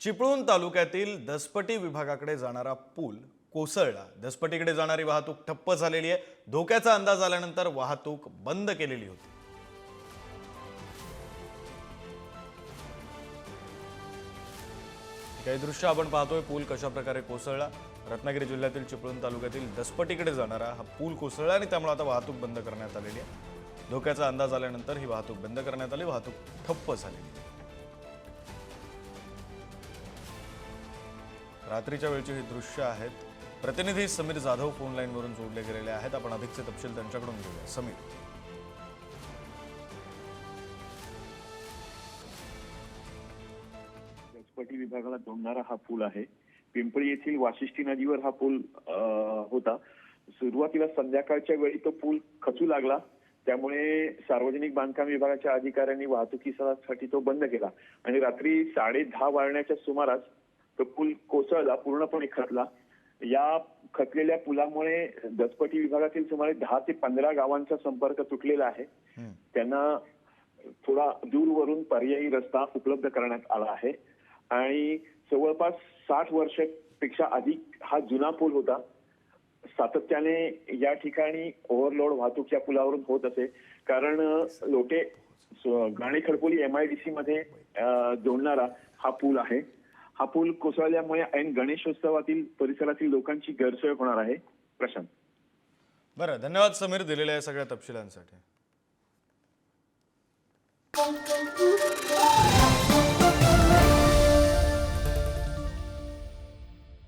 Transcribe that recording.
चिपळूण तालुक्यातील दसपटी विभागाकडे जाणारा पूल कोसळला। दसपटीकडे जाणारी वाहतूक ठप्प झालेली आहे। धोक्याचा अंदाज आल्यानंतर वाहतूक बंद केलेली होती। काही दृश्य आपण पाहतोय। पूल कशा प्रकारे कोसळला। रत्नागिरी जिल्ह्यातील चिपळूण तालुक्यातील दसपटीकडे जाणारा हा पूल कोसळला आणि त्यामुळे आता वाहतूक बंद करण्यात आलेली आहे। धोक्याचा अंदाज आल्यानंतर ही वाहतूक बंद करण्यात आली। वाहतूक ठप्प झाली। रात्रीच्या वेळची ही दृश्य आहेत। प्रतिनिधी समीर जाधव फोन लाईन वरून जोडले गेलेले आहेत। आपण अधिकचे तपशील त्यांच्याकडून घेऊया। समीर, दसपटी विभागाला जोडणारा हा पूल आहे। पिंपळी येथील वाशिष्ठी नदीवर हा पूल होता। सुरुवातीला संध्याकाळच्या वेळी तो पूल खचू लागला, त्यामुळे सार्वजनिक बांधकाम विभागाच्या अधिकाऱ्यांनी वाहतुकीसाठी तो बंद केला आणि रात्री 10:30 वाजण्याच्या सुमारास तो पूल कोसळला, पूर्णपणे खचला। या खचलेल्या पुलामुळे दसपटी विभागातील सुमारे 10 ते 15 गावांचा संपर्क तुटलेला आहे। त्यांना थोडा दूरवरून पर्यायी रस्ता उपलब्ध करण्यात आला आहे आणि जवळपास 60 वर्षांपेक्षा अधिक हा जुना पूल होता। सातत्याने या ठिकाणी ओव्हरलोड वाहतूक या पुलावरून होत असे, कारण लोटे गाणे खडपोली MIDC मध्ये जोडणारा हा पूल आहे। हा पूल कोसळल्यामुळे ऐन गणेशोत्सवातील परिसरातील लोकांची गैरसोय होणार आहे। प्रशांत, बरं, धन्यवाद समीर दिलेल्या सगळ्या तपशिलांसाठी।